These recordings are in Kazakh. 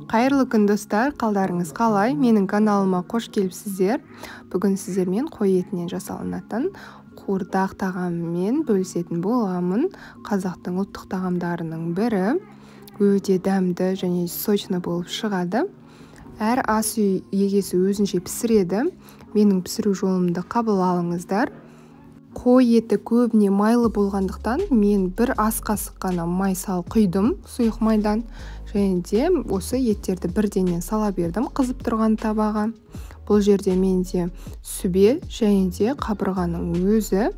Қайырлы күн достар, қалдарыңыз қалай? Менің каналыма қош келіпсіздер. Бүгін сіздермен қой етінен жасалынатын қуырдақ тағамымен бөлісетін боламын. Қазақтың ұлттық тағамдарының бірі. Өте дәмді және сочный болып шығады. Әр ас үй егесі өзінше пісіреді. Менің пісіру жолымды қабыл алыңыздар. Қой еті көбіне майлы болғандықтан мен бір ас қасық қана май салып құйдым, сұйық майдан. Және де осы еттерді бірденен сала бердім қызып тұрған табаға. Бұл жерде менде сүбе және де қабырғаның өзі.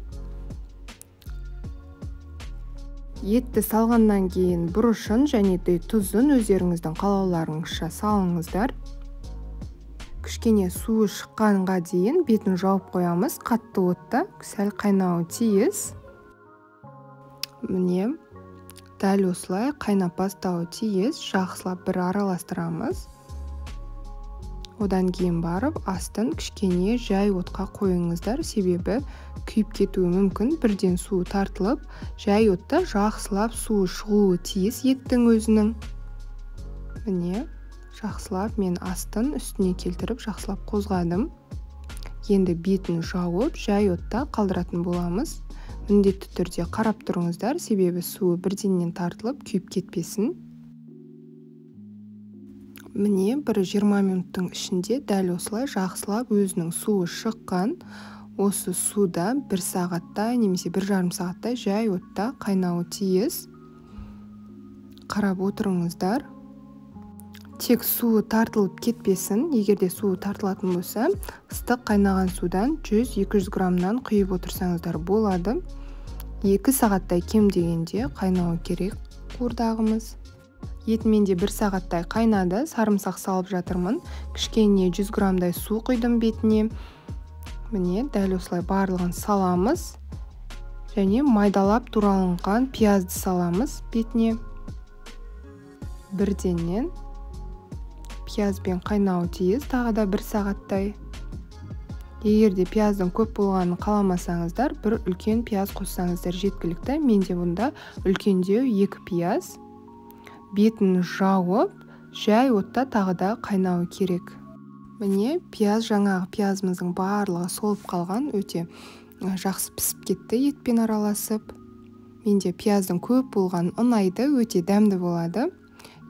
Етті салғаннан кейін бұрышын және де тұзын өздеріңіздің қалауларыңызша салыңыздар. Кішкене суы шыққанға дейін бетін жауып қоямыз. Қатты отта сәл қайнауы тиіс. Міне, дәл осылай қайнап бастауы тиіс. Жақсылап бір араластырамыз. Одан кейін барып, астын кішкене жай отқа қойыңыздар. Себебі күйіп кетуі мүмкін. Бірден суы тартылып, жай отта жақсылап суы шығуы тиіс еттің өзінің. Міне, жақсылап мен астын үстіне келтіріп жақсылап қозғадым. Енді бетін жауып, жай отта қалдыратын боламыз. Міндетті түрде қарап тұрыңыздар, себебі суы бірденнен тартылып, күйіп кетпесін. Міне, бір 20 минуттың ішінде дәл осылай жақсылап өзінің суы шыққан. Осы суда 1 сағатта немесе 1,5 сағатта жай отта қайнауы тиіс. Қарап отырыңыздар. Тек суы тартылып кетпесін. Егерде суы тартылатын болса, ыстық қайнаған судан 100-200 граммнан құйып отырсаңыздар болады. 2 сағаттай кем дегенде қайнауы керек қуырдағымыз. Етімен де 1 сағаттай қайнады. Сарымсақ салып жатырмын. Кішкене 100 граммдай су құйдым бетіне. Міне, дәл осылай барлығын саламыз. Және майдалап туралынған пиязды саламыз бетіне. Бірденнен пиязбен қайнауы тиіс, тағы да 1 сағаттай. Егерде пияздың көп болғанын қаламасаңыздар, бір үлкен пияз қоссаңыздар жеткілікті. Менде бұнда үлкендеу 2 пияз. Бетін жауып, жай отта тағы да қайнауы керек. Міне, пияз жаңағы пиязымыздың барлығы солып қалған, өте жақсы пісіп кетті етпен араласып. Менде пияздың көп болған ұнайды, өте дәмді болады.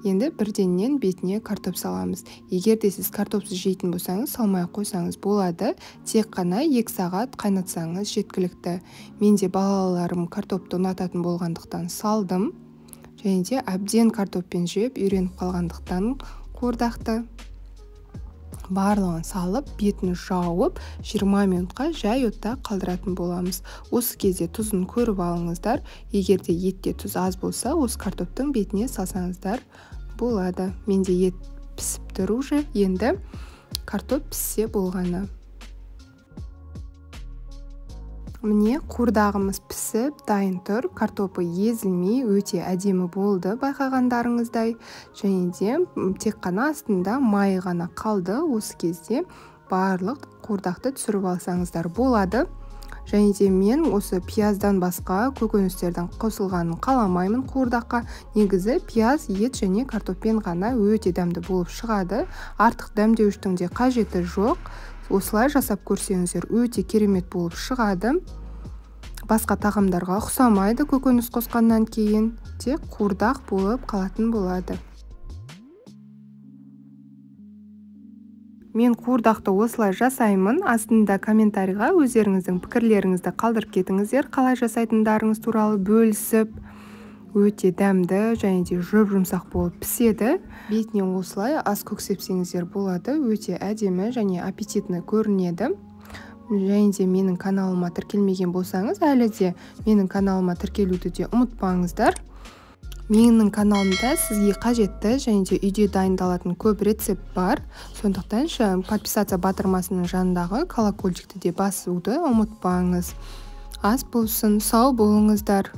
Енді бірденнен бетіне картоп саламыз. Егерде сіз картопсыз жейтін болсаңыз, салмай қойсаңыз болады. Тек қана 2 сағат қайнатсаңыз жеткілікті. Менде балаларым картопты ұнататын болғандықтан салдым. Және де әбден картоппен жеп үйреніп қалғандықтан қуырдақты. Барлығын салып, бетін жауып, 20 минутқа жай отта қалдыратын боламыз. Осы кезде тұзын көріп алыңыздар. Егерде етте тұз аз болса, осы картоптың бетіне салсаңыздар болады. Менде ет пісіп тұр уже, енді картоп піссе болғаны. Міне, қуырдағымыз пісіп, дайын тұр. Картопы езілмей, өте әдемі болды байқағандарыңыздай. Және де тек қана астында май ғана қалды. Осы кезде барлық қуырдақты түсіріп алсаңыздар болады. Және де мен осы пияздан басқа көкөністердің қосылғанын қаламаймын қуырдаққа. Негізі пияз, ет және картоппен ғана өте дәмді болып шығады. Артық дәмдеуіштің де қажеті жоқ. Осылай жасап көрсеңіздер өте керемет болып шығады. Басқа тағамдарға ұқсамайды көкөніс қосқаннан кейін. Тек қуырдақ болып қалатын болады. Мен қуырдақты осылай жасаймын. Астында комментарийға өздеріңіздің пікірлеріңізді қалдырып кетіңіздер. Қалай жасайтындарыңыз туралы бөлісіп. Өте дәмді және де жұмсақ болып піседі. Бетіне осылай ас көксепсеңіздер болады. Өте әдемі және аппетитный көрінеді. Және де менің каналыма тіркелмеген болсаңыз, әлі де менің каналыма тіркелуді де ұмытпаңыздар. Менің каналымда сізге қажетті және де үйде дайындалатын көп рецепт бар. Сондықтан подписаться батырмасының жанындағы колокольчикті де басуды ұмытпаңыз. Ас болсын, сау болыңыздар.